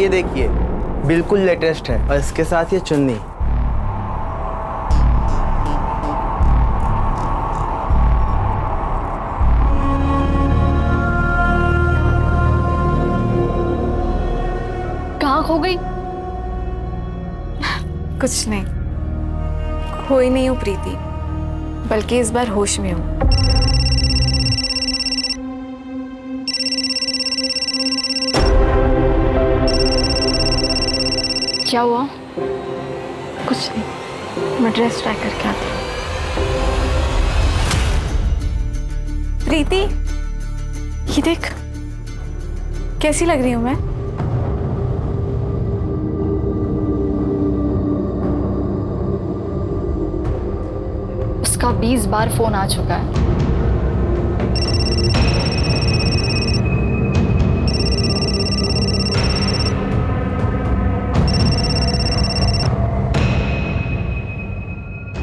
ये देखिए, बिल्कुल लेटेस्ट है और इसके साथ ये चुन्नी। कहाँ खो गई? कुछ नहीं, खोई नहीं हूँ प्रीति, बल्कि इस बार होश में हूँ। क्या हुआ? कुछ नहीं, मैं ड्रेस ट्राई करके आती हूँ। प्रीति, ये देख, कैसी लग रही हूँ मैं? उसका 20 बार फोन आ चुका है।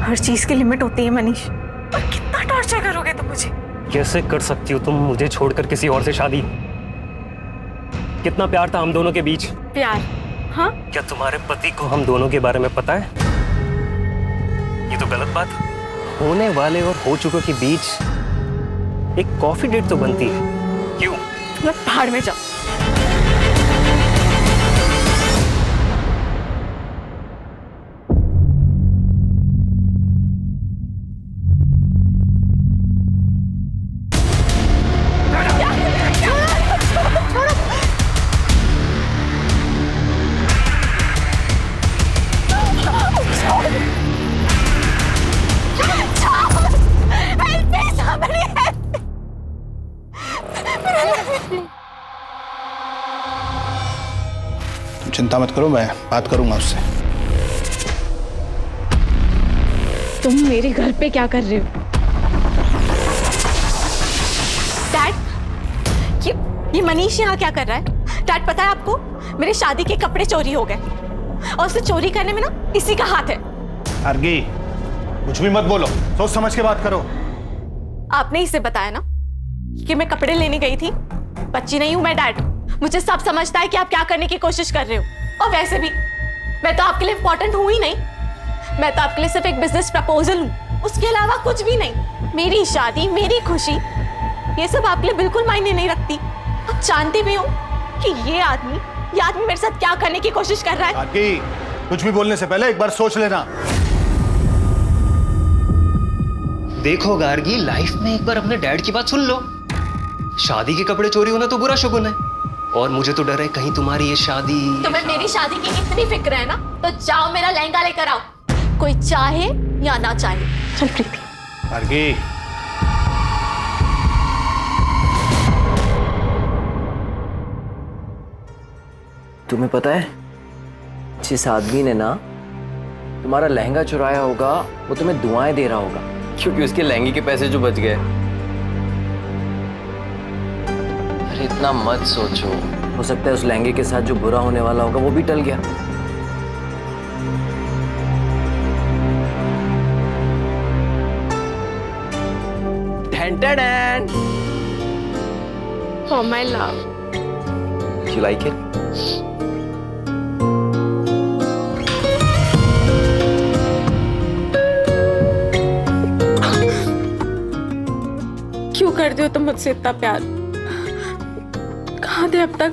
हर चीज की लिमिट होती है मनीष, और कितना टॉर्चर करोगे तुम मुझे? कैसे कर सकती हो तुम मुझे छोड़कर किसी और से शादी? कितना प्यार था हम दोनों के बीच। प्यार? हाँ? क्या तुम्हारे पति को हम दोनों के बारे में पता है? ये तो गलत बात। होने वाले और हो चुके के बीच एक कॉफी डेट तो बनती है। क्यों? तुम पहाड़ में जाओ। चिंता मत करो, मैं बात करूंगा उससे। तुम मेरे घर पे क्या कर रहे हो? डैड, ये मनीष यहाँ क्या कर रहा है? डैड, पता है आपको, मेरे शादी के कपड़े चोरी हो गए, और उसे चोरी करने में ना इसी का हाथ है। आरगी, कुछ भी मत बोलो, सोच समझ के बात करो। आपने इसे बताया ना कि मैं कपड़े लेने गई थी। बच्ची नहीं हूं मैं डैड, मुझे सब समझता है कि आप क्या करने की कोशिश कर रहे हो। और वैसे भी मैं तो आपके लिए इंपॉर्टेंट हूं ही नहीं, मैं तो आपके लिए सिर्फ एक बिजनेस प्रपोजल हूं, उसके अलावा कुछ भी नहीं। मेरी शादी, मेरी खुशी, ये सब आपके लिए बिल्कुल मायने नहीं रखती। आप जानते भी हो कि ये आदमी मेरे साथ क्या करने की कोशिश कर रहा है। आरगी, कुछ भी बोलने से पहले एक बार सोच लेना। देखो गार्गी, लाइफ में एक बार अपने डैड की बात सुन लो। शादी के कपड़े चोरी होना तो बुरा शगुन है, और मुझे तो डर है कहीं तुम्हारी ये शादी। तुम्हें मेरी शादी की इतनी फिक्र है ना, तो जाओ मेरा लहंगा लेकर आओ, कोई चाहे या ना चाहे। चल प्रीति। आरगी, तुम्हें पता है, जिस आदमी ने ना तुम्हारा लहंगा चुराया होगा, वो तुम्हें दुआएं दे रहा होगा, क्योंकि उसके लहंगे के पैसे जो बच गए। अरे इतना मत सोचो, हो सकता है उस लहंगे के साथ जो बुरा होने वाला होगा वो भी टल गया। Dun-dun-dun. Oh my love. You like it? क्यों करते हो तुम मुझसे इतना प्यार? कहाँ थे अब तक?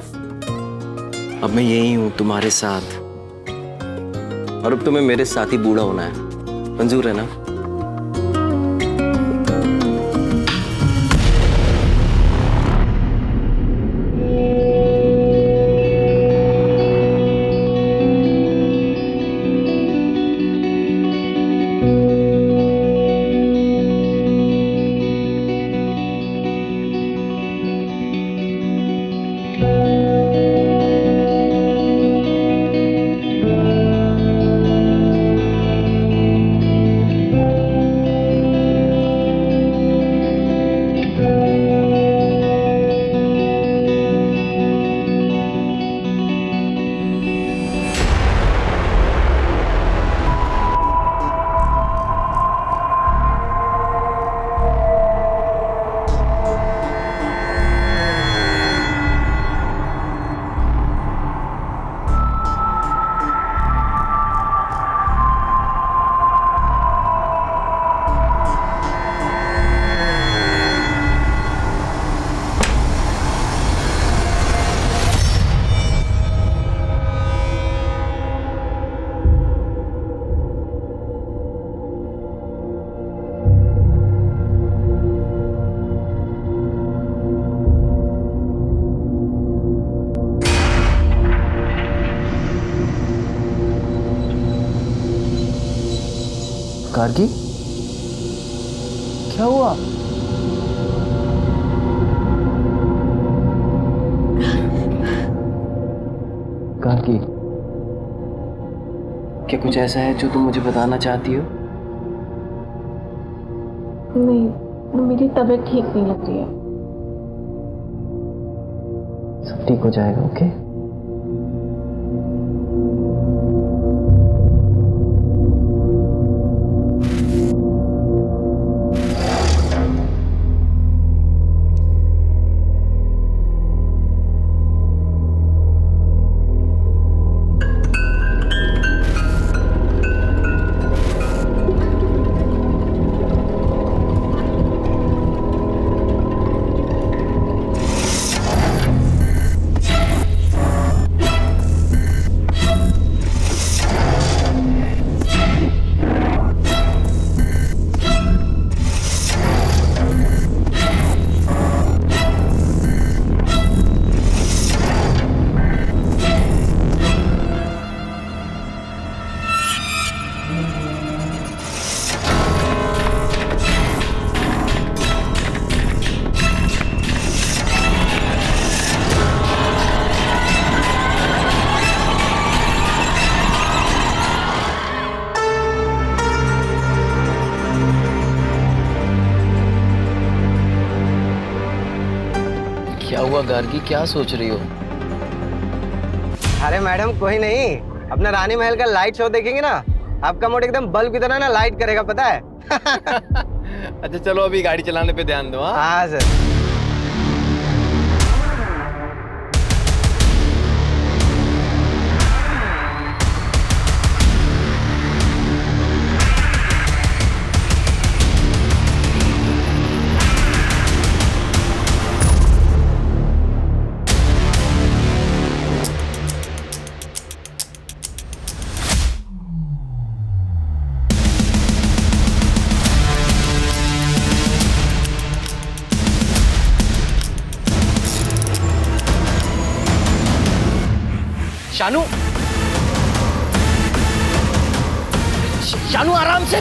अब मैं यही हूँ तुम्हारे साथ, और अब तुम्हें मेरे साथ ही बूढ़ा होना है। मंजूर है ना? गार्गी, क्या हुआ? गार्गी, क्या कुछ ऐसा है जो तुम मुझे बताना चाहती हो? नहीं, मेरी तबीयत ठीक नहीं लग रही है। सब ठीक हो जाएगा, ओके? क्या हुआ गार्गी, क्या सोच रही हो? अरे मैडम कोई नहीं, अपना रानी महल का लाइट शो देखेंगे ना, आपका मूड एकदम बल्ब की तरह ना लाइट करेगा, पता है? अच्छा चलो अभी गाड़ी चलाने पे ध्यान दो। हाँ सर। शानू, शानू आराम से।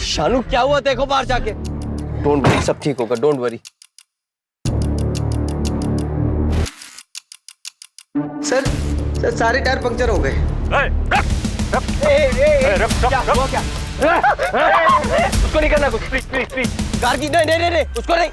शानू क्या हुआ, देखो बाहर जाके। डोंट वरी, सब ठीक होगा, डोंट वरी। सर सारे टायर पंक्चर हो गए। उसको नहीं करना कुछ, प्लीज प्लीज प्लीज। गार्गी नहीं, उसको नहीं।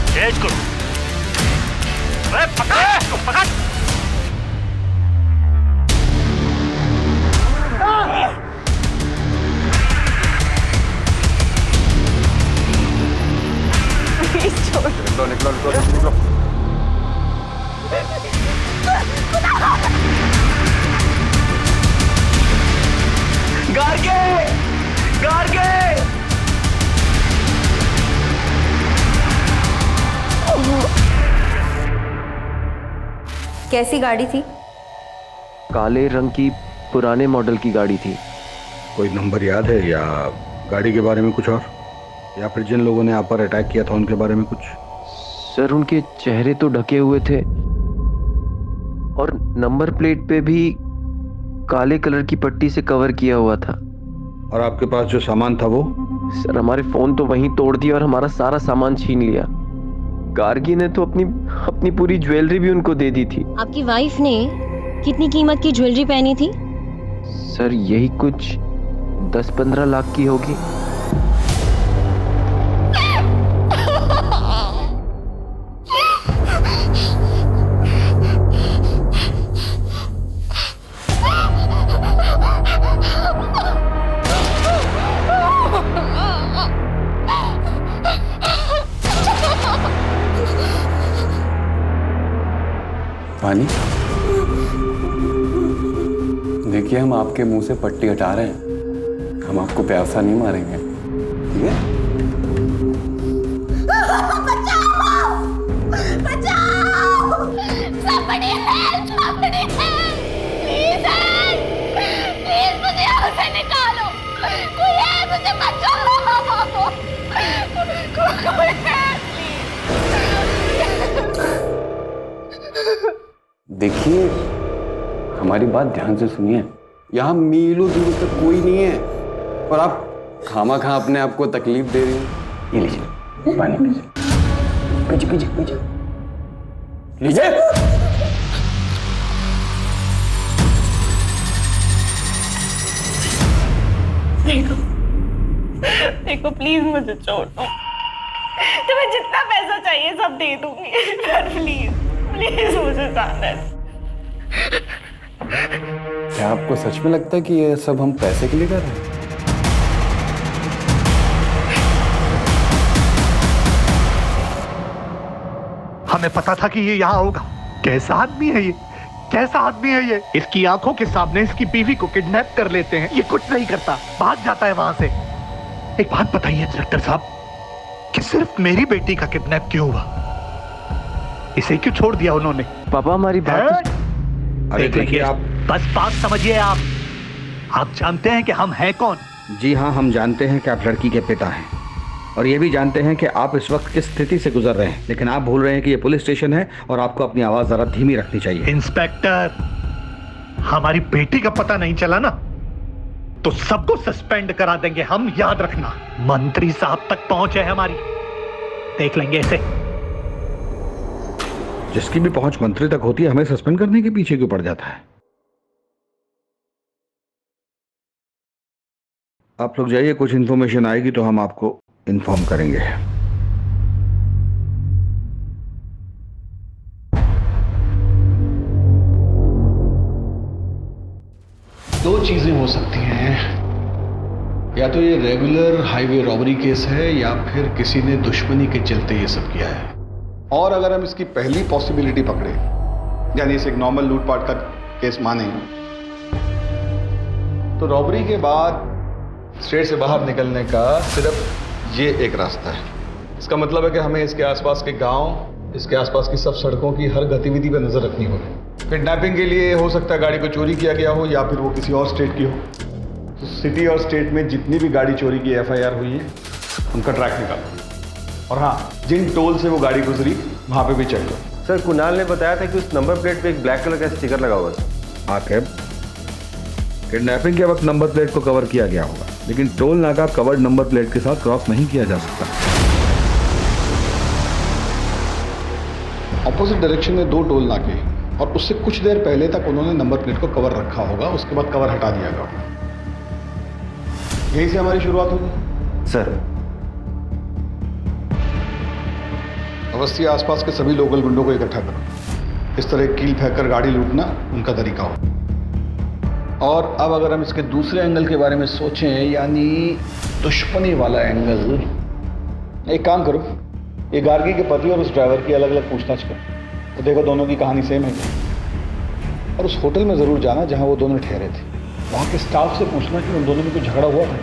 तेज करो। पकड़। निकलो। गार्गी! कैसी गाड़ी थी? काले रंग की पुराने मॉडल की गाड़ी थी। कोई नंबर याद है या गाड़ी के बारे में कुछ और, या फिर जिन लोगों ने आप पर अटैक किया था उनके बारे में कुछ? सर उनके चेहरे तो ढके हुए थे और नंबर प्लेट पे भी काले कलर की पट्टी से कवर किया हुआ था। और आपके पास जो सामान था वो? सर हमारे फोन तो वहीं तोड़ दिया और हमारा सारा सामान छीन लिया। गार्गी ने तो अपनी पूरी ज्वेलरी भी उनको दे दी थी। आपकी वाइफ ने कितनी कीमत की ज्वेलरी पहनी थी? सर यही कुछ 10-15 लाख की होगी। पानी, देखिए हम आपके मुंह से पट्टी हटा रहे हैं, हम आपको प्यासा नहीं मारेंगे, ठीक है? Somebody help! Please help! Please मुझे कोई है, मुझे बचाओ। कोई है, देखिए, हमारी बात ध्यान से सुनिए। यहाँ मीलों दूर तक कोई नहीं है और आप खामा-खा अपने आप को तकलीफ दे रही हैं। ये लीजिए, पानी पीजिए, पीजिए। लीजिए। देखो प्लीज मुझे छोड़ दो। तुम्हें जितना पैसा चाहिए सब दे दूंगी, पर प्लीज मुझे जाने दो। क्या आपको सच में लगता है कि ये सब हम पैसे के लिए कर रहे हैं? हमें पता था कि ये यहाँ होगा। कैसा आदमी है ये, कैसा आदमी है ये। इसकी आंखों के सामने इसकी बीवी को किडनैप कर लेते हैं, ये कुछ नहीं करता, भाग जाता है वहां से। एक बात बताइए इंस्पेक्टर साहब, कि सिर्फ मेरी बेटी का किडनैप क्यों हुआ? इसे क्यों छोड़ दिया उन्होंने? पापा हमारी बात अरे देखिए आप, बस बात समझिए। आप जानते हैं कि हम हैं कौन? जी हाँ, हम जानते हैं कि आप लड़की के पिता हैं और ये भी जानते हैं कि आप इस वक्त किस स्थिति से गुजर रहे हैं, लेकिन आप भूल रहे हैं कि ये पुलिस स्टेशन है और आपको अपनी आवाज जरा धीमी रखनी चाहिए। इंस्पेक्टर, हमारी बेटी का पता नहीं चला ना तो सबको सस्पेंड करा देंगे हम, याद रखना। मंत्री साहब तक पहुंच है हमारी, देख लेंगे इसे। जिसकी भी पहुंच मंत्री तक होती है, हमें सस्पेंड करने के पीछे क्यों पड़ जाता है? आप लोग जाइए, कुछ इन्फॉर्मेशन आएगी तो हम आपको इन्फॉर्म करेंगे। दो चीजें हो सकती हैं, या तो ये रेगुलर हाईवे रॉबरी केस है या फिर किसी ने दुश्मनी के चलते ये सब किया है। और अगर हम इसकी पहली पॉसिबिलिटी पकड़े, यानी इसे एक नॉर्मल लूटपाट का केस माने, तो रॉबरी के बाद स्टेट से बाहर निकलने का सिर्फ ये एक रास्ता है। इसका मतलब है कि हमें इसके आसपास के गांव, इसके आसपास की सब सड़कों की हर गतिविधि पर नजर रखनी होगी। किडनैपिंग के लिए हो सकता है गाड़ी को चोरी किया गया हो या फिर वो किसी और स्टेट की हो। तो सिटी और स्टेट में जितनी भी गाड़ी चोरी की FIR हुई है उनका ट्रैक निकालो, और हाँ, जिन टोल से वो गाड़ी गुजरी वहां पे भी चेक लो। सर, कुणाल ने बताया था कि उस नंबर प्लेट पे एक ब्लैक कलर का स्टिकर लगा हुआ था। आखिर किडनैपिंग के वक्त नंबर प्लेट को कवर किया गया होगा, लेकिन टोल नाका कवर्ड नंबर प्लेट के साथ क्रॉस नहीं किया जा सकता। ऑपोजिट डायरेक्शन में 2 टोल नाके और उससे कुछ देर पहले तक उन्होंने नंबर प्लेट को कवर रखा होगा, उसके बाद कवर हटा दिया गया। यहीं से हमारी शुरुआत होगी। सर, अवस्थी आसपास के सभी लोकल गुंडों को इकट्ठा करो। इस तरह कील फेंक कर गाड़ी लूटना उनका तरीका हो। और अब अगर हम इसके दूसरे एंगल के बारे में सोचें, यानी दुश्मनी वाला एंगल, एक काम करो, ये गार्गी के पति और उस ड्राइवर की अलग अलग पूछताछ करो तो देखो दोनों की कहानी सेम है क्या। और उस होटल में ज़रूर जाना जहां वो दोनों ठहरे थे, वहाँ के स्टाफ से पूछना कि उन दोनों में कुछ झगड़ा हुआ है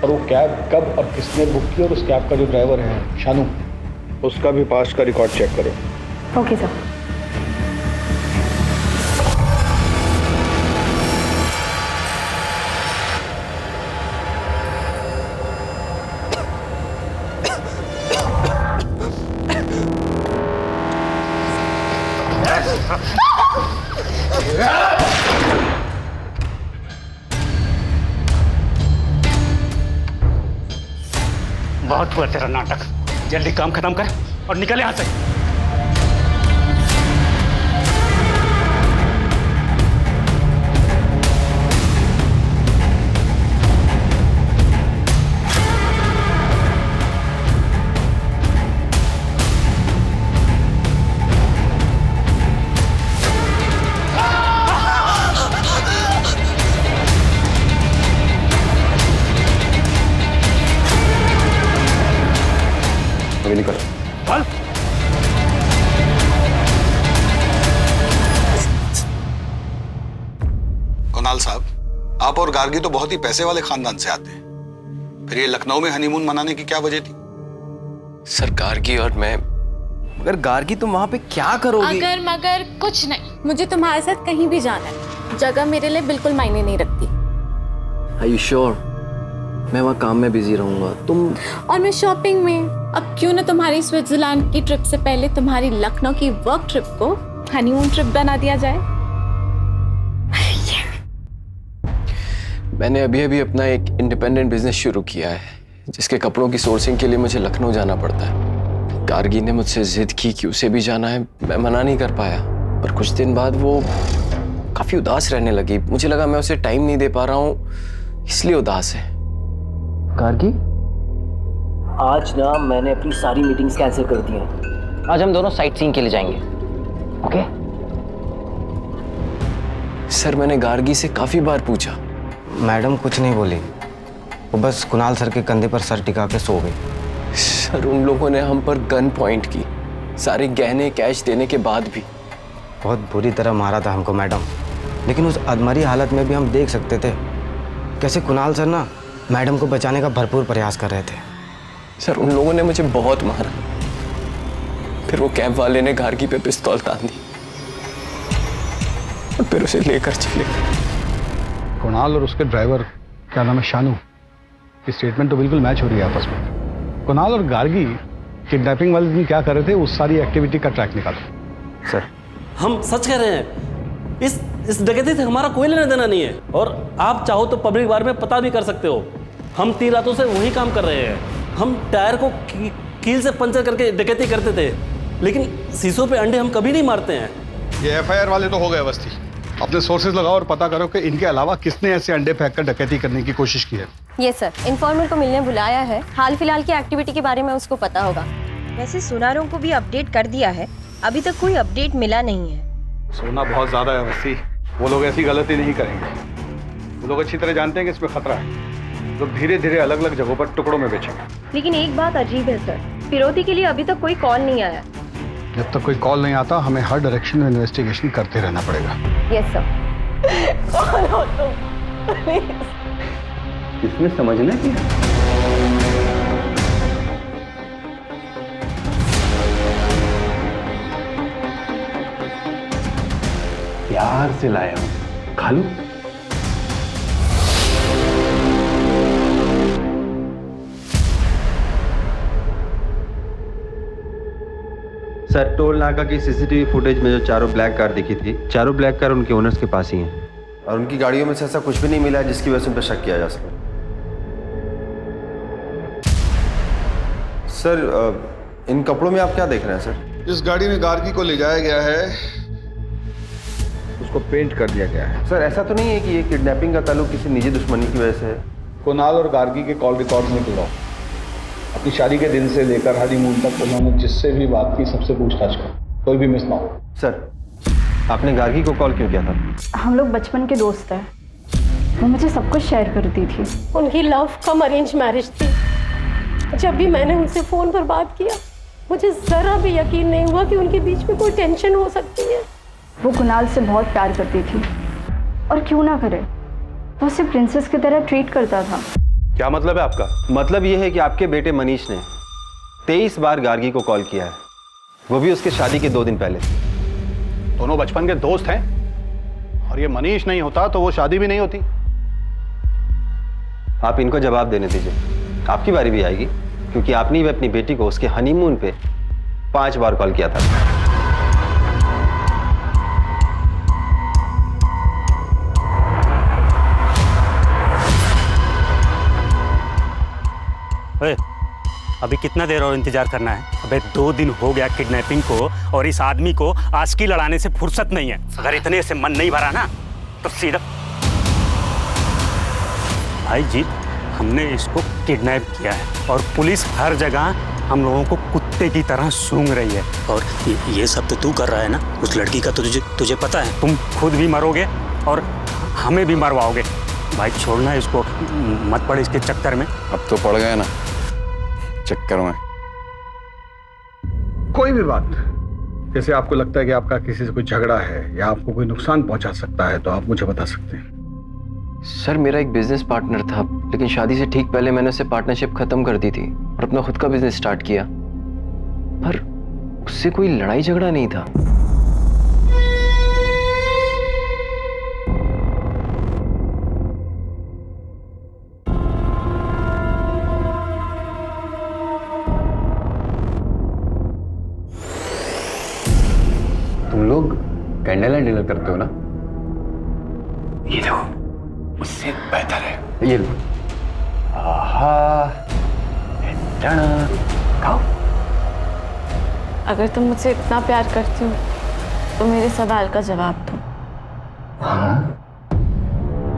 और वो कैब कब और किसने बुक की, और उस कैब का जो ड्राइवर है शानू, उसका भी पास्ट का रिकॉर्ड चेक करो। Okay sir. बहुत हुआ तेरा नाटक, जल्दी काम खत्म कर और निकल यहाँ से। अभी निकल। चल। कुणाल साहब, आप और गार्गी तो बहुत ही पैसे वाले खानदान से आते हैं, फिर ये लखनऊ में हनीमून मनाने की क्या वजह थी? सर, गार्गी और मैं, मगर गार्गी तुम वहां पे क्या करोगी? अगर मगर कुछ नहीं, मुझे तुम्हारे साथ कहीं भी जाना है। जगह मेरे लिए बिल्कुल मायने नहीं रखती। Are you sure? मैं वहाँ काम में बिजी रहूंगा, तुम। और मैं शॉपिंग में। अब क्यों ना तुम्हारी स्विट्जरलैंड की ट्रिप से पहले तुम्हारी लखनऊ की वर्क ट्रिप को हनीमून ट्रिप बना दिया जाए। मैंने अभी अभी अपना एक इंडिपेंडेंट बिजनेस शुरू किया है, जिसके कपड़ों की सोर्सिंग के लिए मुझे लखनऊ जाना पड़ता है। गार्गी ने मुझसे जिद की कि उसे भी जाना है, मैं मना नहीं कर पाया। पर कुछ दिन बाद वो काफी उदास रहने लगी। मुझे लगा मैं उसे टाइम नहीं दे पा रहा हूँ, इसलिए उदास है। गार्गी, आज ना मैंने अपनी सारी मीटिंग्स कैंसिल कर दी हैं। आज हम दोनों साइट सीइंग के लिए जाएंगे, ओके? सर, मैंने गार्गी से काफी बार पूछा। मैडम कुछ नहीं बोली, वो बस कुणाल सर के कंधे पर सर टिका के सो गई। सर, उन लोगों ने हम पर गन पॉइंट की, सारे गहने कैश देने के बाद भी। बहुत बुरी तरह मारा था हमको मैडम, लेकिन उस अधमरी हालत में भी हम देख सकते थे कैसे कुणाल सर ना मैडम को बचाने का भरपूर प्रयास कर रहे थे। सर, उन लोगों ने मुझे बहुत मारा। फिर वो कैब वाले ने गार्गी पे पिस्तौल तान दी और फिर उसे लेकर चले गए। कुणाल और उसके ड्राइवर, क्या नाम है, शानू, की स्टेटमेंट तो बिल्कुल मैच हो रही है आपस में। कुणाल और गार्गी किडनैपिंग वाले दिन क्या कर रहे थे, उस सारी एक्टिविटी का ट्रैक निकालो। सर, हम सच कह रहे हैं, इस डकैती से हमारा कोई लेना देना नहीं है, और आप चाहो तो पब्लिक बार में पता भी कर सकते हो। हम 3 रातों से वही काम कर रहे हैं। हम टायर को कील से पंचर करके डकैती करते थे, लेकिन शीशों पे अंडे हम कभी नहीं मारते हैं। ये एफआईआर वाले तो हो गए बस्ती। अपने सोर्सेज लगाओ और पता करो कि इनके अलावा किसने ऐसे अंडे फेंक कर डकैती करने की कोशिश की है। ये सर, इन्फॉर्मर को मिलने बुलाया है, हाल फिलहाल की एक्टिविटी के बारे में उसको पता होगा। वैसे सुनारों को भी अपडेट कर दिया है, अभी तक कोई अपडेट मिला नहीं है। सोना बहुत ज्यादा है बस्ती, वो लोग ऐसी गलती नहीं करेंगे। वो लोग अच्छी तरह जानते हैं कि इसमें खतरा है। लोग धीरे धीरे अलग अलग जगहों पर टुकड़ों में बेचेंगे। लेकिन एक बात अजीब है सर, फिरौती के लिए अभी तक कोई कॉल नहीं आया। जब तक कोई कॉल नहीं आता, हमें हर डायरेक्शन में इन्वेस्टिगेशन करते रहना पड़ेगा। Yes sir. कौन हो तुम? प्लीज। इसमें समझना क्या? प्यार से लाया हूं, खा लो। सर, टोल नाका की सीसीटीवी फुटेज में जो चारों ब्लैक कार दिखी थी, चारों ब्लैक कार उनके ओनर्स के पास ही हैं। और उनकी गाड़ियों में से ऐसा कुछ भी नहीं मिला है जिसकी वजह से उन पर शक किया जा सके। सर, इन कपड़ों में आप क्या देख रहे हैं सर? जिस गाड़ी में गार्गी को ले जाया गया है, उसको पेंट कर दिया गया है। सर, ऐसा तो नहीं है कि ये किडनैपिंग का ताल्लुक किसी निजी दुश्मनी की वजह से है? कुणाल और गार्गी के कॉल रिकॉर्ड निकलवाओ। अपनी शादी के दिन से लेकर हनीमून तक उन्होंने जिससे भी बात की सबसे पूछताछ करो, कोई भी मिस ना हो। सर, आपने गार्गी को कॉल क्यों किया था? हम लोग बचपन के दोस्त हैं, वो मुझे सब कुछ शेयर करती थी। उनकी लव कम अरेंज मैरिज थी। जब भी मैंने उनसे फ़ोन पर बात किया, मुझे ज़रा भी यकीन नहीं हुआ कि उनके बीच में कोई टेंशन हो सकती है। वो कुणाल से बहुत प्यार करती थी, और क्यों ना करे, वो उसे प्रिंसेस की तरह ट्रीट करता था। क्या मतलब है आपका? मतलब यह है कि आपके बेटे मनीष ने 23 बार गार्गी को कॉल किया है, वो भी उसके शादी के 2 दिन पहले। दोनों बचपन के दोस्त हैं, और ये मनीष नहीं होता तो वो शादी भी नहीं होती। आप इनको जवाब देने दीजिए, आपकी बारी भी आएगी, क्योंकि आपने ही अपनी बेटी को उसके हनीमून पे 5 बार कॉल किया था। अभी कितना देर और इंतजार करना है? अबे 2 दिन हो गया किडनैपिंग को, और इस आदमी को आशिकी लड़ाने से फुर्सत नहीं है। अगर इतने से मन नहीं भरा ना तो सीधा भाई जी, हमने इसको किडनैप किया है और पुलिस हर जगह हम लोगों को कुत्ते की तरह सूंघ रही है। और ये सब तो तू कर रहा है ना? उस लड़की का तो तुझे पता है, तुम खुद भी मरोगे और हमें भी मरवाओगे। भाई छोड़ना इसको, मत पड़ इसके चक्कर में। अब तो पड़ गए ना चक्कर में। कोई भी बात, जैसे आपको लगता है कि आपका किसी से कोई झगड़ा है या आपको कोई नुकसान पहुंचा सकता है, तो आप मुझे बता सकते हैं। सर, मेरा एक बिजनेस पार्टनर था, लेकिन शादी से ठीक पहले मैंने उससे पार्टनरशिप खत्म कर दी थी और अपना खुद का बिजनेस स्टार्ट किया। पर उससे कोई लड़ाई झगड़ा नहीं था। कैंडल लाइट डिनर करते हो ना? ये देखो, उससे बेहतर है। ये लो। आहा, खाओ। अगर तुम मुझसे इतना प्यार करती हो तो मेरे सवाल का जवाब दो। हाँ?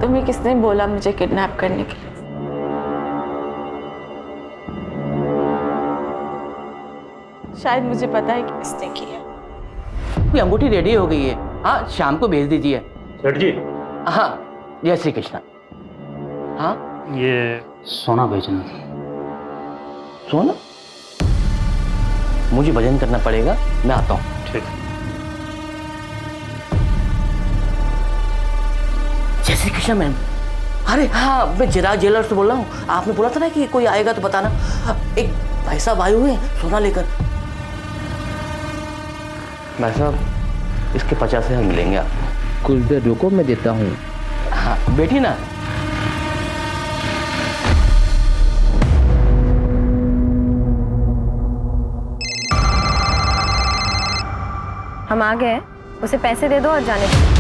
तुम्हें किसने बोला मुझे किडनैप करने के लिए? शायद मुझे पता है कि किसने किया। अंगूठी रेडी हो गई है, हाँ शाम को भेज दीजिए। सेठ जी। हाँ, जय श्री कृष्ण। हाँ, ये सोना भेजना था। सोना? मुझे भजन करना पड़ेगा, मैं आता हूँ। ठीक। जय श्री कृष्ण मैम। अरे हाँ, मैं चिराग ज्वेलर्स से बोल रहा हूँ। आपने बोला था ना कि कोई आएगा तो बताना। एक भाई साहब आए हुए हैं सोना लेकर। भाई साहब, इसके 50,000 मिलेंगे आपको। कुछ देर रुको, मैं देता हूँ। हाँ, बैठी ना। हम आ गए, उसे पैसे दे दो और जाने दो।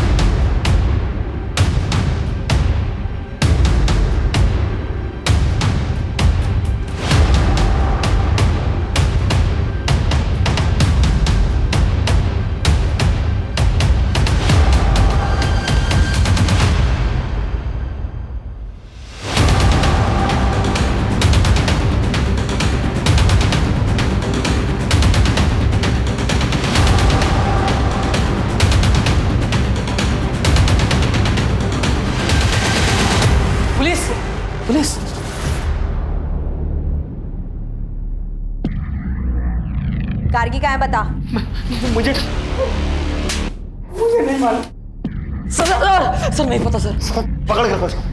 पुलिस! गार्गी कहाँ है बता। मुझे नहीं मालूम सर, नहीं पता सर। पकड़ कर उसको।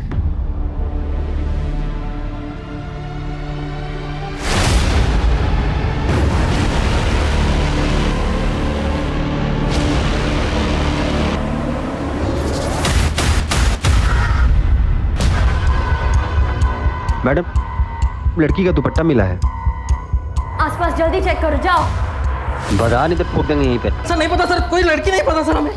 मैडम, लड़की का दुपट्टा मिला है। आसपास जल्दी चेक करो, जाओ। बता नहीं तो ठोक देंगे यहीं पे। सर नहीं पता सर, कोई लड़की नहीं पता सर हमें।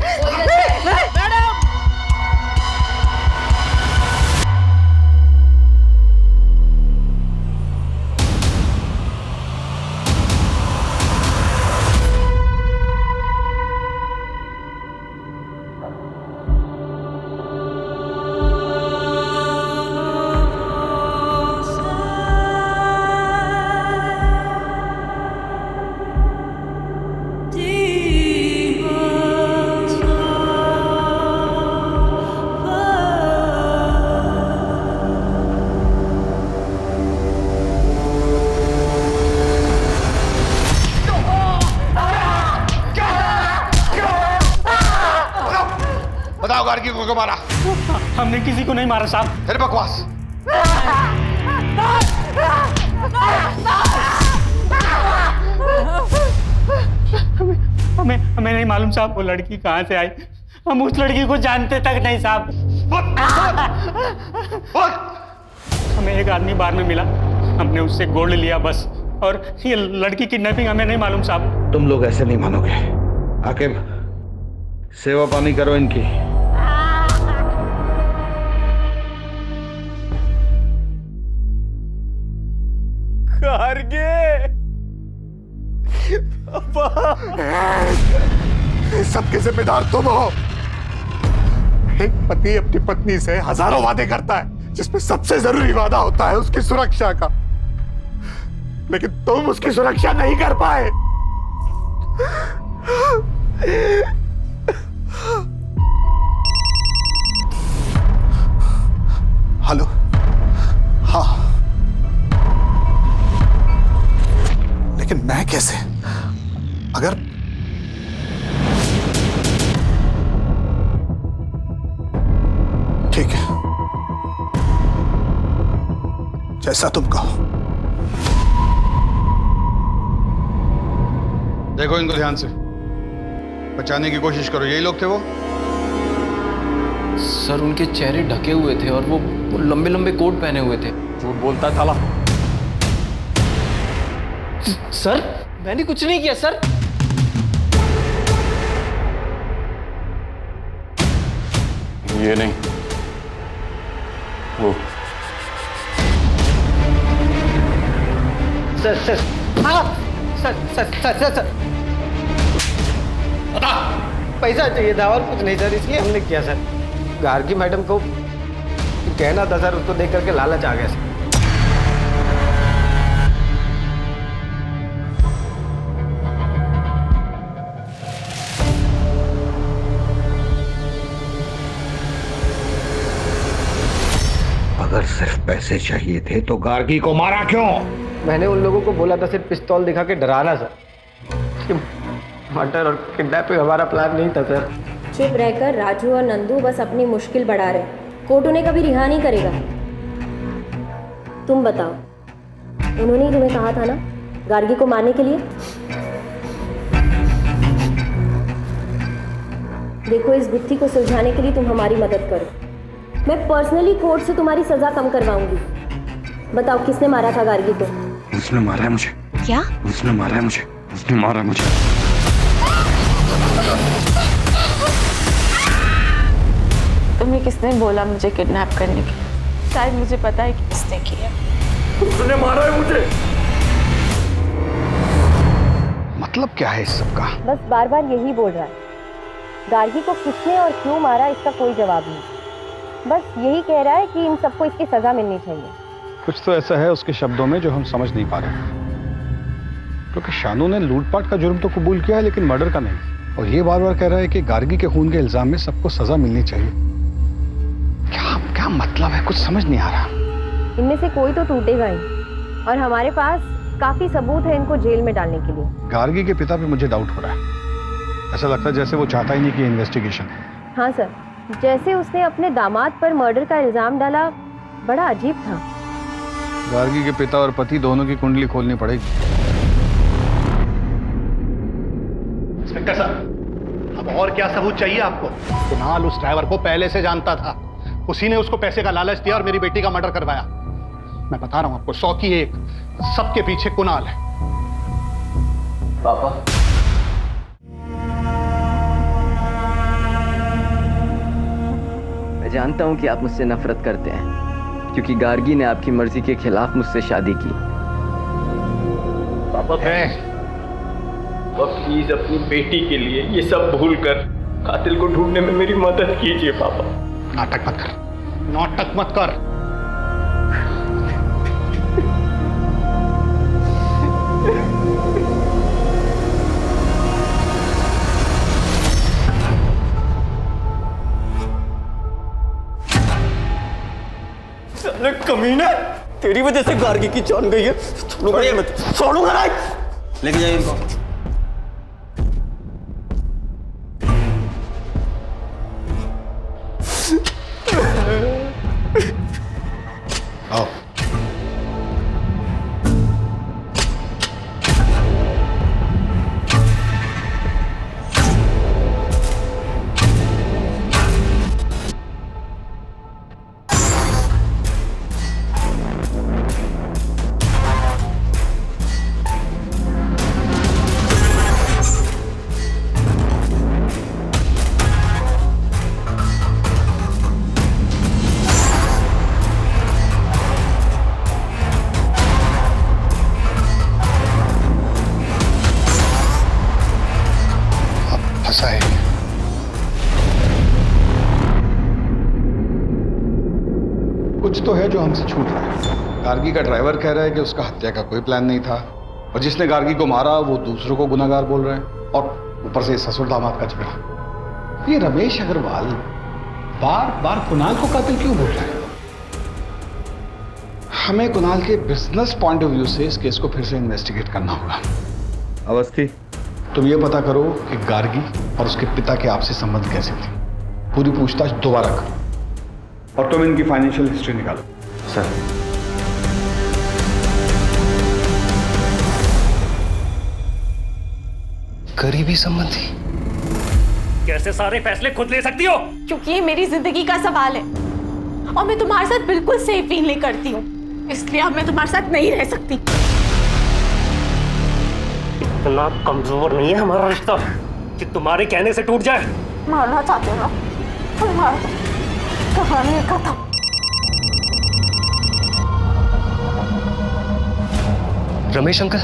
बताओ गार्गी को क्यों मारा? हमने किसी को नहीं मारा साहब। फिर बकवास। हमें नहीं मालूम साहब वो लड़की कहाँ से आई। हम उस लड़की को जानते तक नहीं साहब। हमें एक आदमी बार में मिला, हमने उससे गोल्ड लिया बस। और ये लड़की किडनैपिंग हमें नहीं मालूम साहब। तुम लोग ऐसे नहीं मानोगे। आकिब, सेवा पानी करो इनकी। सबके जिम्मेदार तुम हो। एक पति अपनी पत्नी से हजारों वादे करता है, जिसमें सबसे जरूरी वादा होता है उसकी सुरक्षा का, लेकिन तुम उसकी सुरक्षा नहीं कर पाए। हेलो। हाँ, लेकिन मैं कैसे? अगर ठीक है, जैसा तुम कहो। देखो इनको ध्यान से, बचाने की कोशिश करो। यही लोग थे वो? सर, उनके चेहरे ढके हुए थे और वो लंबे लंबे कोट पहने हुए थे। झूठ बोलता है साला। सर, मैंने कुछ नहीं किया सर। ये नहीं, वो। सर सर हाँ sir sir sir sir sir बता। पैसा चाहिए था और कुछ नहीं सर, इसलिए हमने किया सर। गार्गी मैडम को कहना था सर, उसको देख करके लालच आ गया सर। अगर सिर्फ पैसे चाहिए थे तो गार्गी को मारा क्यों? मैंने उन लोगों को बोला था सिर्फ पिस्तौल दिखा के डराना सर। मर्डर और किडनैपिंग हमारा प्लान नहीं था सर। चुप रहकर राजू और नंदू बस अपनी मुश्किल बढ़ा रहे। कोर्ट उन्हें कभी रिहा नहीं करेगा। तुम बताओ, उन्होंने ही तुम्हें कहा था ना गार्गी को मारने के लिए? देखो, इस गुत्थी को सुलझाने के लिए तुम हमारी मदद करो। मैं पर्सनली कोर्ट से तुम्हारी सजा कम करवाऊंगी। बताओ, किसने मारा था गार्गी को? उसने मारा है मुझे। क्या? उसने मारा है मुझे। उसने मारा है मुझे। तुम्हें किसने बोला मुझे किडनैप करने के? शायद मुझे पता है कि किसने किया। उसने मारा है मुझे। मतलब क्या है इस सब का? बस बार बार यही बोल रहा है। गार्गी को किसने और क्यों मारा इसका कोई जवाब नहीं। बस यही कह रहा है कि इन सबको इसकी सजा मिलनी चाहिए। कुछ तो ऐसा है उसके शब्दों में जो हम समझ नहीं पा रहे, क्योंकि शानू ने लूटपाट का जुर्म तो कबूल किया है लेकिन मर्डर का नहीं, और ये बार बार कह रहा है कि गार्गी के खून के इल्जाम में सबको सजा मिलनी चाहिए। क्या क्या मतलब है, कुछ समझ नहीं आ रहा। इनमें से कोई तो टूटेगा ही, और हमारे पास काफी सबूत है इनको जेल में डालने के लिए। गार्गी के पिता पे मुझे डाउट हो रहा है। ऐसा लगता है जैसे वो चाहता ही नहीं कि इन्वेस्टिगेशन। हाँ सर, जैसे उसने अपने दामाद पर मर्डर का इल्जाम डाला, बड़ा अजीब था। गार्गी के पिता और पति दोनों की कुंडली खोलनी पड़ेगी। इंस्पेक्टर साहब, अब और क्या सबूत चाहिए आपको? कुणाल उस ड्राइवर को पहले से जानता था। उसी ने उसको पैसे का लालच दिया और मेरी बेटी का मर्डर करवाया। मैं बता रहा हूं आपको, 100 की 1, सबके पीछे कुणाल है। पापा, मैं जानता हूं कि आप मुझसे नफरत करते हैं क्योंकि गार्गी ने आपकी मर्जी के खिलाफ मुझसे शादी की। पापा प्लीज अपनी बेटी के लिए ये सब भूल कर कातिल को ढूंढने में मेरी मदद कीजिए पापा। नाटक मत कर, नाटक मत कर। कमीना, तेरी वजह से गार्गी की जान गई है। छोड़ूंगा मत, छोड़ूंगा नहीं। लेके जाइए इनको। आओ। कुछ तो है जो हमसे छूट रहा है। गार्गी का ड्राइवर कह रहा है कि उसका हत्या का कोई प्लान नहीं था, और जिसने गार्गी को मारा वो दूसरों को गुनाहगार बोल रहे हैं, और ऊपर से ससुर दामाद का झगड़ा। ये रमेश अग्रवाल बार बार कुणाल को कातिल क्यों बोल रहा है? हमें कुणाल के बिजनेस पॉइंट ऑफ व्यू से इस केस को फिर से इन्वेस्टिगेट करना होगा। अवस्थी, तुम ये पता करो कि गार्गी और उसके पिता के आपसी संबंध कैसे थे। पूरी पूछताछ दोबारा करो, और तुम इनकी फाइनेंशियल हिस्ट्री निकालो। सर। करीबी संबंधी? कैसे सारे फैसले खुद ले सकती हो? क्योंकि ये मेरी जिंदगी का सवाल है और मैं तुम्हारे साथ बिल्कुल सेफ फील नहीं करती हूँ, इसलिए अब मैं तुम्हारे साथ नहीं रह सकती। इतना कमजोर नहीं है हमारा रिश्ता कि तुम्हारे कहने से टूट जाए। मारना चाहते हो ना? मारो। कहानी खत्म। रमेश अंकल,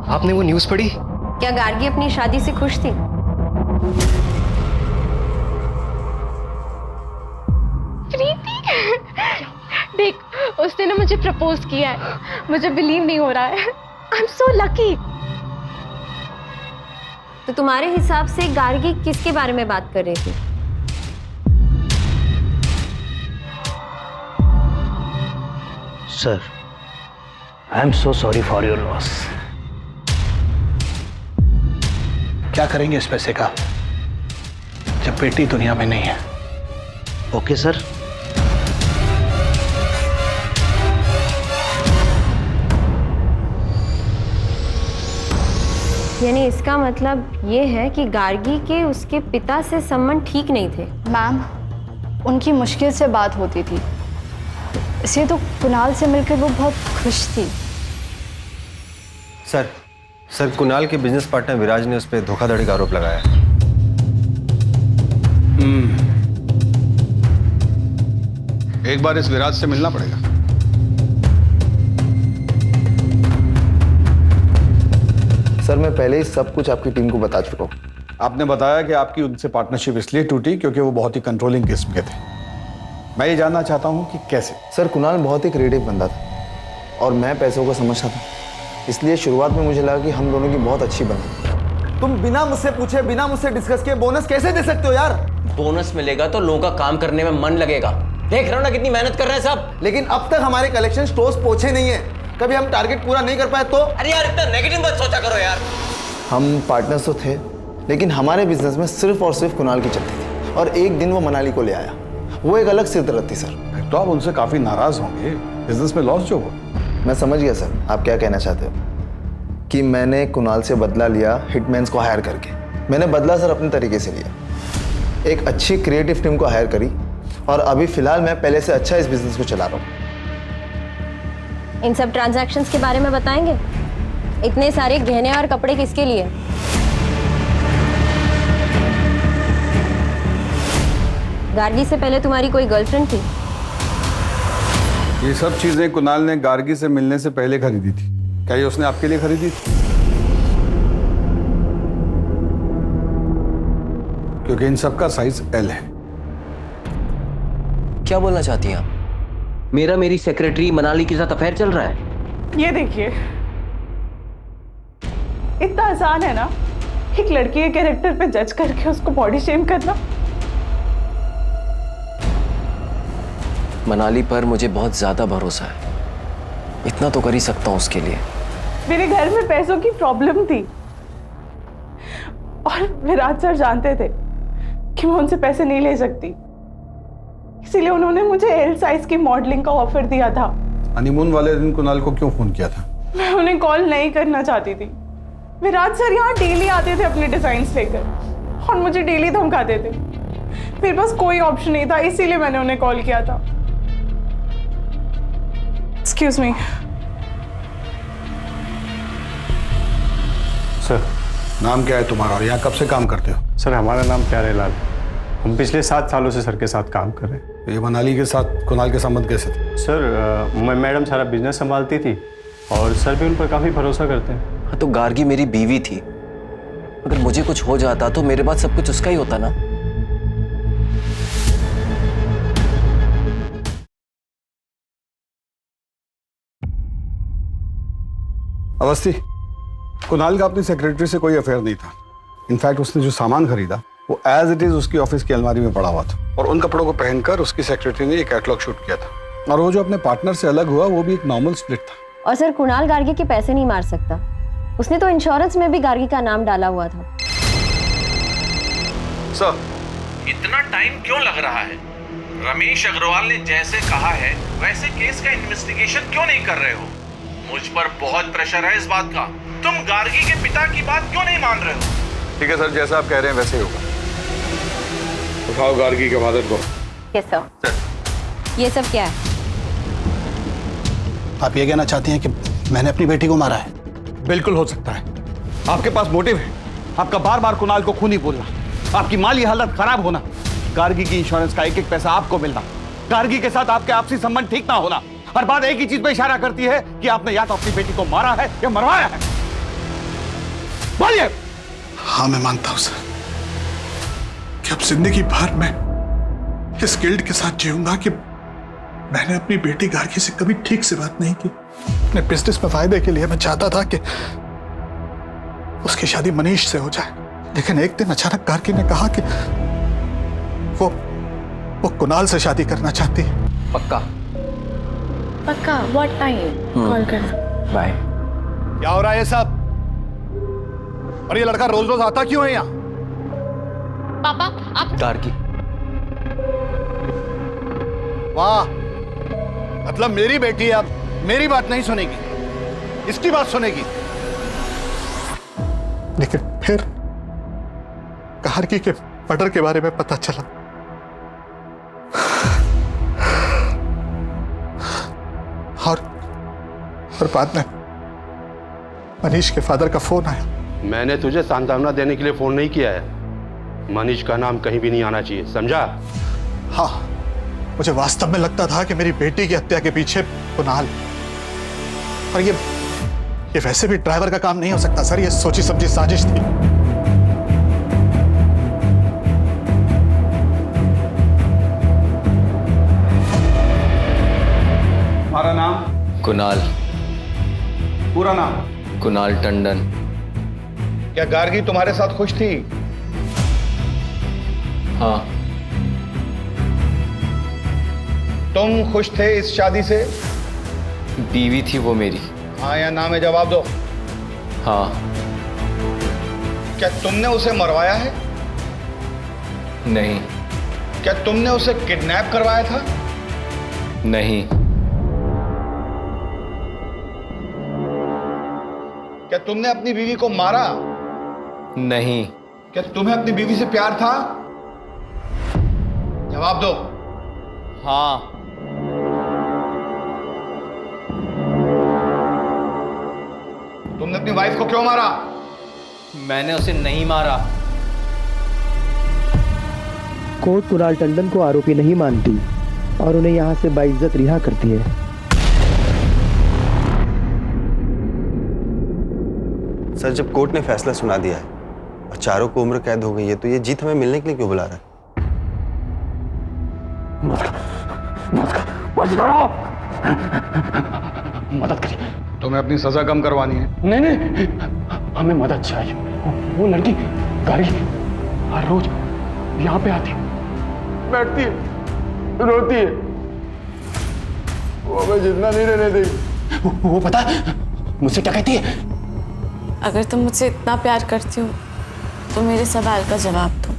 आपने वो न्यूज़ पढ़ी? क्या गार्गी अपनी शादी से खुश थी? देख, उसने ना मुझे प्रपोज किया है। मुझे बिलीव नहीं हो रहा है। I am so lucky. तो तुम्हारे हिसाब से गार्गी किसके बारे में बात कर रही थी? Sir, I am so sorry for your loss. क्या करेंगे इस पैसे का जब बेटी दुनिया में नहीं है? Okay sir. यानी इसका मतलब ये है कि गार्गी के उसके पिता से संबंध ठीक नहीं थे। मैम, उनकी मुश्किल से बात होती थी, इसलिए तो कुणाल से मिलकर वो बहुत खुश थी। सर कुणाल के बिजनेस पार्टनर विराज ने उस पर धोखाधड़ी का आरोप लगाया है। एक बार इस विराज से मिलना पड़ेगा। सर, मैं पहले ही सब कुछ आपकी टीम को बता चुका हूँ। आपने बताया कि आपकी उनसे पार्टनरशिप इसलिए टूटी क्योंकि वो बहुत ही कंट्रोलिंग किस्म के थे। मैं ये जानना चाहता हूँ कि कैसे। सर, कुणाल बहुत ही क्रिएटिव बंदा था और मैं पैसों को समझता था, इसलिए शुरुआत में मुझे लगा कि हम दोनों की बहुत अच्छी बनी। तुम बिना मुझसे पूछे, बिना मुझसे डिस्कस किए बोनस कैसे दे सकते हो यार? बोनस मिलेगा तो लोगों का काम करने में मन लगेगा। देख रहे हो ना कितनी मेहनत कर रहे हैं सब। लेकिन अब तक हमारे कलेक्शन स्टोर्स पहुंचे नहीं है। कभी हम टारगेट पूरा नहीं कर पाए तो? अरे यार, इतना नेगेटिव मत सोचा करो यार। हम पार्टनर्स तो थे, लेकिन हमारे बिजनेस में सिर्फ और सिर्फ कुणाल की चलती थी और एक दिन वो मनाली को ले आया। वो एक अलग सिरदर्द थी सर। फिर तो आप उनसे काफी नाराज होंगे, बिजनेस में लॉस जो हो। मैं समझ गया सर आप क्या कहना चाहते हो, कि मैंने कुणाल से बदला लिया हिटमैन्स को हायर करके। मैंने बदला सर अपने तरीके से लिया, एक अच्छी क्रिएटिव टीम को हायर करी और अभी फिलहाल मैं पहले से अच्छा इस बिजनेस को चला रहा हूँ। इन सब ट्रांजैक्शंस के बारे में बताएंगे? इतने सारे गहने और कपड़े किसके लिए? गार्गी से पहले तुम्हारी कोई गर्लफ्रेंड थी? ये सब चीजें कुणाल ने गार्गी से मिलने से पहले खरीदी थी। क्या ये उसने आपके लिए खरीदी थी? क्योंकि इन सब का साइज एल है। क्या बोलना चाहती हैं आप? मेरी सेक्रेटरी मनाली के साथ अफेयर चल रहा है। ये देखिए, इतना आसान है ना एक लड़की के कैरेक्टर पे जज करके उसको बॉडी शेम करना। मनाली पर मुझे बहुत ज्यादा भरोसा है, इतना तो कर ही सकता हूँ उसके लिए। मेरे घर में पैसों की प्रॉब्लम थी और विराज सर जानते थे कि मैं उनसे पैसे नहीं ले सकती, इसीलिए उन्होंने मुझे एल साइज की मॉडलिंग का ऑफर दिया था। हनीमून वाले दिन कुणाल को क्यों फोन किया था? मैं उन्हें कॉल नहीं करना चाहती थी। विराज सर यहाँ डेली आते थे अपने डिजाइन्स लेकर और मुझे डेली धमकाते थे। मेरे पास कोई ऑप्शन नहीं था, इसीलिए मैंने उन्हें कॉल किया था। Excuse me sir. नाम क्या है तुम्हारा और यहाँ कब से काम करते हो? सर, हमारा नाम प्यारे लाल। हम पिछले 7 सालों से सर के साथ काम कर रहे हैं। ये मनाली के साथ कुणाल के संबंध कैसे थे? सर, मैडम सारा बिजनेस संभालती थी और सर भी उन पर काफ़ी भरोसा करते हैं। हाँ, तो गार्गी मेरी बीवी थी। अगर मुझे कुछ हो जाता तो मेरे बाद सब कुछ उसका ही होता ना। अवस्थी, कुणाल का अपनी सेक्रेटरी से कोई अफेयर नहीं था। इनफैक्ट उसने जो सामान खरीदा वो एज इट इज उसकी ऑफिस की अलमारी में पड़ा हुआ था और उन कपड़ों को पहनकर उसकी सेक्रेटरी ने एक कैटलॉग शूट किया था। और वो जो अपने पार्टनर से अलग हुआ वो भी एक नॉर्मल स्प्लिट था। और सर, कुणाल गार्गी के पैसे नहीं मार सकता। उसने तो इंश्योरेंस में भी गार्गी का नाम डाला हुआ था। सर, इतना टाइम क्यों लग रहा है? रमेश अग्रवाल ने जैसे कहा है वैसे केस का इन्वेस्टिगेशन क्यों नहीं कर रहे हो? मुझ पर बहुत प्रेशर है इस बात का। तुम गार्गी के पिता की बात क्यों नहीं मान रहे हो? ठीक है सर, जैसा आप कह रहे हैं वैसे ही होगा। उठाओ गार्गी के फादर को। Yes sir. ये सब क्या है? आप ये कहना चाहती हैं कि मैंने अपनी बेटी को मारा है? बिल्कुल हो सकता है। आपके पास मोटिव है। आपका बार बार कुणाल को खूनी बोलना, आपकी माली हालत खराब होना, गार्गी की इंश्योरेंस का एक एक पैसा आपको मिलना, गार्गी के साथ आपके आपसी संबंध ठीक ना होना, हर बात एक ही चीज पे इशारा करती है कि आपने या तो अपनी बेटी को मारा है या मरवाया है। बोलिए। हाँ, मैं मानता हूं सर कि अब जिंदगी भर मैं इस गिल्ट के साथ जीऊंगा कि मैंने अपनी बेटी गार्गी से कभी ठीक से बात नहीं की। अपने बिजनेस में फायदे के लिए मैं चाहता था कि उसकी शादी मनीष से हो जाए, लेकिन एक दिन अचानक गार्गी ने कहा कि वो कुणाल से शादी करना चाहती है। पक्का? पक्का? What time? कॉल करना। बाय। क्या हो रहा है ये सब? और ये लड़का रोज रोज आता क्यों है यहाँ? पापा आप गार्गी। वाह, मतलब मेरी बेटी अब मेरी बात नहीं सुनेगी, इसकी बात सुनेगी। लेकिन फिर गार्गी के मर्डर के बारे में पता चला और बाद में मनीष के फादर का फोन आया। मैंने तुझे सांत्वना देने के लिए फोन नहीं किया है, मनीष का नाम कहीं भी नहीं आना चाहिए, समझा? हाँ, मुझे वास्तव में लगता था कि मेरी बेटी की हत्या के पीछे कुणाल, और ये वैसे भी ड्राइवर का काम नहीं हो सकता सर, ये सोची समझी साजिश थी। हमारा नाम? कुणाल। पूरा नाम? कुणाल टंडन। क्या गार्गी तुम्हारे साथ खुश थी? हाँ। तुम खुश थे इस शादी से? बीवी थी वो मेरी। हाँ या ना में जवाब दो। हाँ। क्या तुमने उसे मरवाया है? नहीं। क्या तुमने उसे किडनैप करवाया था? नहीं। क्या तुमने अपनी बीवी को मारा? नहीं। क्या तुम्हें अपनी बीवी से प्यार था? जवाब दो। हाँ। तुमने अपनी वाइफ को क्यों मारा? मैंने उसे नहीं मारा। कोर्ट कुणाल टंडन को आरोपी नहीं मानती और उन्हें यहां से बाइज्जत रिहा करती है। सर, जब कोर्ट ने फैसला सुना दिया है और चारों को उम्र कैद हो गई है, तो ये जीत हमें मिलने के लिए क्यों बुला रहा है? मदद करिए। तुम्हें अपनी सजा कम करवानी है? नहीं नहीं, हमें मदद चाहिए। वो लड़की गार्गी हर रोज यहाँ पे आती, बैठती है, रोती है, वो हमें जितना नहीं रहने देगी। वो पता है मुझसे क्या कहती है? अगर तुम मुझसे इतना प्यार करती हो तो मेरे सवाल का जवाब दो।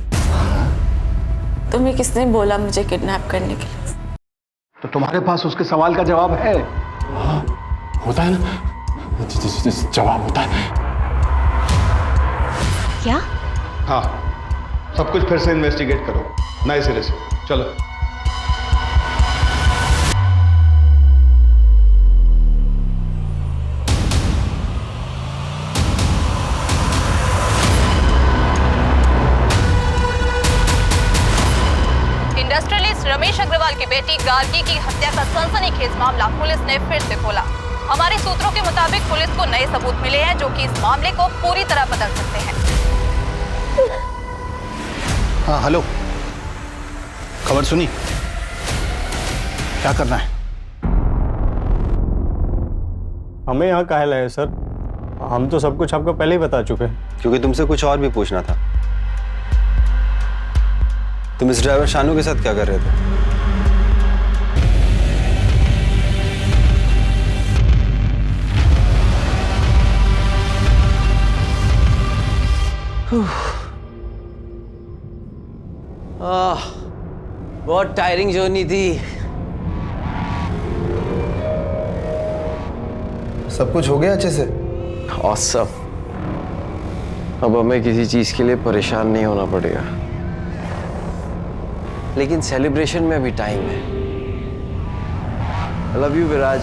तुम्हें किसने बोला मुझे किडनैप करने के लिए? तो तुम्हारे पास उसके सवाल का जवाब है? हाँ, होता है ना, जवाब होता है। क्या? हाँ, सब कुछ फिर से इन्वेस्टिगेट करो नए सिरे से। चलो। इंडस्ट्रियलिस्ट रमेश अग्रवाल की बेटी गार्गी की हत्या का सनसनीखेज मामला पुलिस ने फिर से खोला। हमारे सूत्रों के मुताबिक पुलिस को नए सबूत मिले हैं जो कि इस मामले को पूरी तरह बदल सकते हैं। हाँ हेलो, खबर सुनी? क्या करना है? हमें यहाँ काहे लाए सर? हम तो सब कुछ आपको पहले ही बता चुके हैं। क्योंकि तुमसे कुछ और भी पूछना था। तुम इस ड्राइवर शानू के साथ क्या कर रहे थे? बहुत टायरिंग जर्नी थी। सब कुछ हो गया अच्छे से? ऑसम। अब हमें किसी चीज के लिए परेशान नहीं होना पड़ेगा, लेकिन सेलिब्रेशन में भी टाइम है। आई लव यू विराज।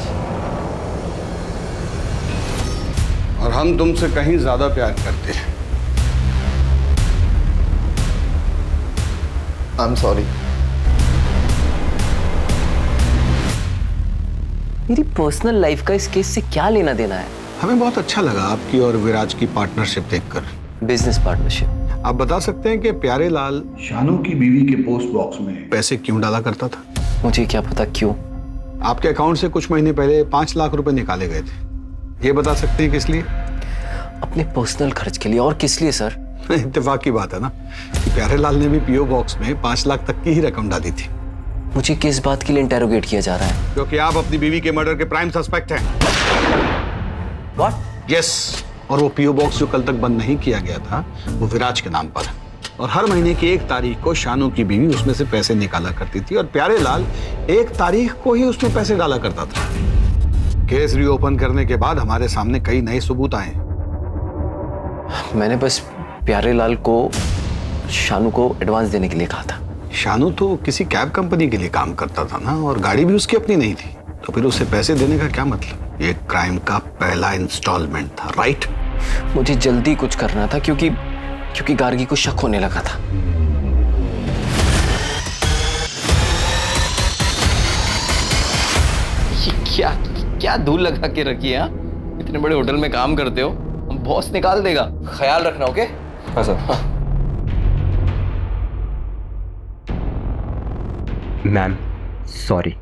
और हम तुमसे कहीं ज्यादा प्यार करते हैं। I am sorry. मेरी पर्सनल लाइफ का इस केस से क्या लेना देना है? हमें बहुत अच्छा लगा आपकी और विराज की पार्टनरशिप देखकर। Business partnership. आप बता सकते हैं कि प्यारे लाल शानू की बीवी के पोस्ट बॉक्स में पैसे क्यों डाला करता था? मुझे क्या पता क्यों। आपके अकाउंट से कुछ महीने पहले 5 लाख रुपए निकाले गए थे, ये बता सकते हैं किस लिए? अपने पर्सनल खर्च के लिए। और किस लिए सर? इत्तेफाक की बात है ना कि प्यारे लाल ने भी पीओ बॉक्स में 5 लाख तक की ही रकम डाली थी। मुझे किस बात के लिए इंटेरोगेट किया जा रहा है? क्योंकि आप अपनी बीवी के मर्डर के प्राइम सस्पेक्ट हैं। व्हाट? यस। और वो पीओ बॉक्स जो कल तक बंद नहीं किया गया था वो विराज के नाम पर है, और हर महीने की 1 तारीख को शानू की बीवी उसमें से पैसे निकाला करती थी और प्यारे लाल 1 तारीख को ही उसमें पैसे डाला करता था। केस रीओपन करने के बाद हमारे सामने कई नए सबूत आए। मैंने बस प्यारे लाल को शानू को एडवांस देने के लिए कहा था। शानू तो किसी कैब कंपनी के लिए काम करता था ना, और गाड़ी भी उसकी अपनी नहीं थी, तो फिर उसे पैसे देने का क्या मतलब? ये क्राइम का पहला इंस्टॉलमेंट था, राइट? मुझे जल्दी कुछ करना था क्योंकि गार्गी को शक होने लगा था। ये क्या धूल लगा के रखी है? इतने बड़े होटल में काम करते हो, बॉस निकाल देगा, ख्याल रखना। ओके? हाँ सर। Ma'am sorry.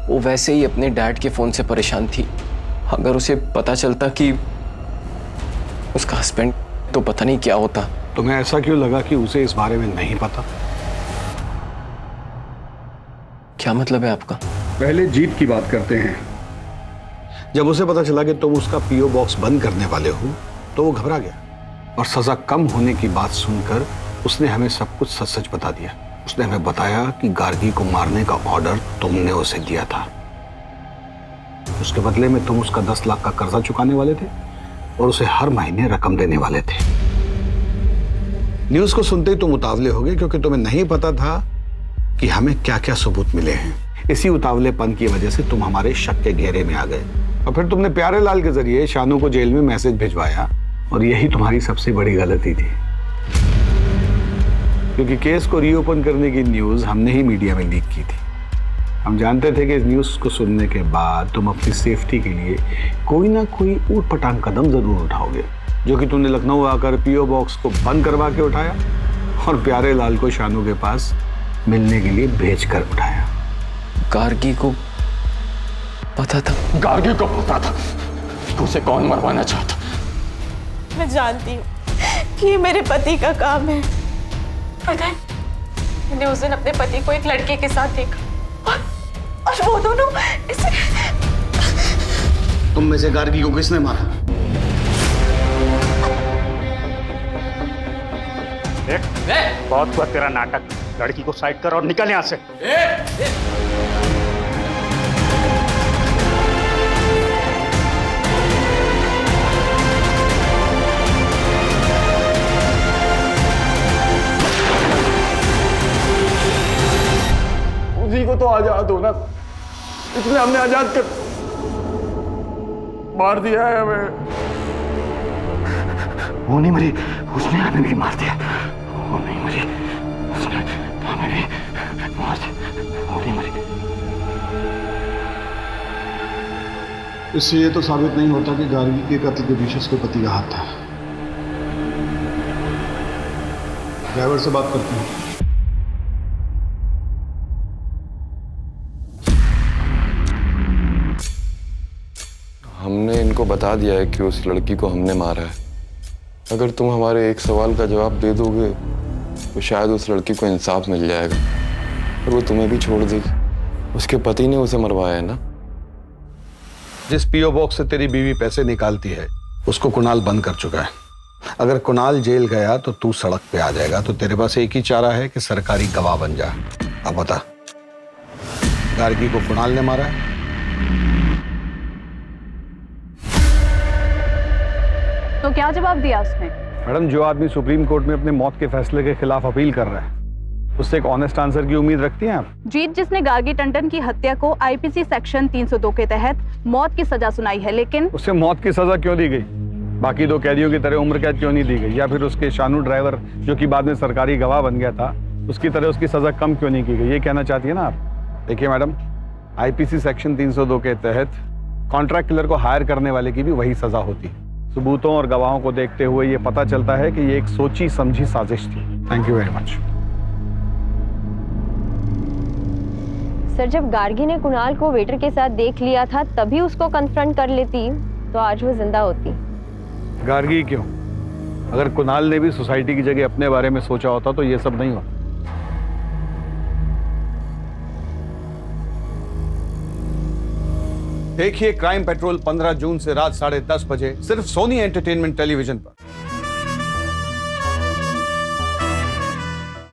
वो वैसे ही अपने डैड के फोन से परेशान थी। अगर उसे पता चलता कि उसका हस्बैंड, तो पता नहीं क्या होता। तुम्हें ऐसा क्यों लगा कि उसे इस बारे में नहीं पता? क्या मतलब है आपका? पहले जीत की बात करते हैं। जब उसे पता चला कि तुम उसका पीओ बॉक्स बंद करने वाले हो तो वो घबरा गया, और सजा कम होने की बात सुनकर उसने हमें सब कुछ सच सच बता दिया। उसने हमें बताया कि गार्गी को मारने का ऑर्डर तुमने उसे दिया था। उसके बदले में तुम उसका 10 लाख का कर्जा चुकाने वाले थे और उसे हर महीने रकम देने वाले थे। न्यूज़ को सुनते ही तुम उतावले हो गए, क्योंकि तुम्हें नहीं पता था कि हमें क्या क्या सबूत मिले हैं। इसी उतावलेपन की वजह से तुम हमारे शक के घेरे में आ गए, और फिर तुमने प्यारे लाल के जरिए शानू को जेल में मैसेज भिजवाया, और यही तुम्हारी सबसे बड़ी गलती थी, क्योंकि केस को रीओपन करने की न्यूज़ हमने ही मीडिया में लीक की थी। हम जानते थे कि इस न्यूज़ को सुनने के बाद तुम अपनी सेफ्टी के लिए कोई ना कोई ऊट-पटांग कदम जरूर उठाओगे, जो कि तुमने लखनऊ आकर पीओ बॉक्स को बंद करवा के उठाया और प्यारे लाल को शानू के पास मिलने के लिए भेज कर उठाया। गार्गी को पता था? गार्गी को पता था कि उसे कौन मरवाना चाहता। मैं जानती हूँ कि ये मेरे पति का काम है। पता है, मैंने उस दिन अपने पति को एक लड़के के साथ देखा, और वो दोनों इसे... तुम में से गार्गी को किसने मारा? बहुत हुआ तेरा नाटक। लड़की को साइड कर और निकल यहाँ से। उसी को तो आजाद होना, इसलिए हमने आजाद कर मार दिया है हमें। वो नहीं मरी, उसने हमें भी मार दिया। वो नहीं मरी, उसने हमें भी मार दिया। वो नहीं मरी। इससे ये तो साबित नहीं होता कि गार्गी के कत्ल के पीछे उसके पति का हाथ था। ड्राइवर से बात करते हैं। हमने इनको बता दिया है कि उस लड़की को हमने मारा है। अगर तुम हमारे एक सवाल का जवाब दे दोगे तो शायद उस लड़की को इंसाफ मिल जाएगा और वो तुम्हें भी छोड़ देगी। उसके पति ने उसे मरवाया है ना। जिस पीओ बॉक्स से तेरी बीवी पैसे निकालती है उसको कुणाल बंद कर चुका है। अगर कुणाल जेल गया तो तू सड़क पे आ जाएगा, तो तेरे पास एक ही चारा है कि सरकारी गवाह बन जा। अब बता, गार्गी को कुणाल ने मारा है? तो क्या जवाब दिया उसने? मैडम, जो आदमी सुप्रीम कोर्ट में अपने मौत के फैसले के खिलाफ अपील कर रहा है, उससे एक ऑनेस्ट आंसर की उम्मीद रखती हैं आप? जीत जिसने गार्गी टंडन की हत्या को आईपीसी सेक्शन 302 के तहत मौत की सजा सुनाई है, लेकिन उसे मौत की सजा क्यों दी गई? बाकी 2 कैदियों की तरह उम्र कैद क्यों नहीं दी गई, या फिर उसके शानू ड्राइवर जो कि बाद में सरकारी गवाह बन गया था उसकी तरह उसकी सजा कम क्यों नहीं की गई, ये कहना चाहती है ना आप? देखिए मैडम, आईपीसी सेक्शन 302 के तहत कॉन्ट्रैक्ट किलर को हायर करने वाले की भी वही सजा होती है। सबूतों और गवाहों को देखते हुए ये पता चलता है कि ये एक सोची समझी साजिश थी। Thank you very much. Sir, जब गार्गी ने कुणाल को वेटर के साथ देख लिया था तभी उसको कन्फ्रंट कर लेती तो आज वो जिंदा होती। गार्गी क्यों? अगर कुणाल ने भी सोसाइटी की जगह अपने बारे में सोचा होता तो ये सब नहीं होता। देखिए क्राइम पेट्रोल 15 जून से रात 10:30 बजे सिर्फ सोनी एंटरटेनमेंट टेलीविजन पर।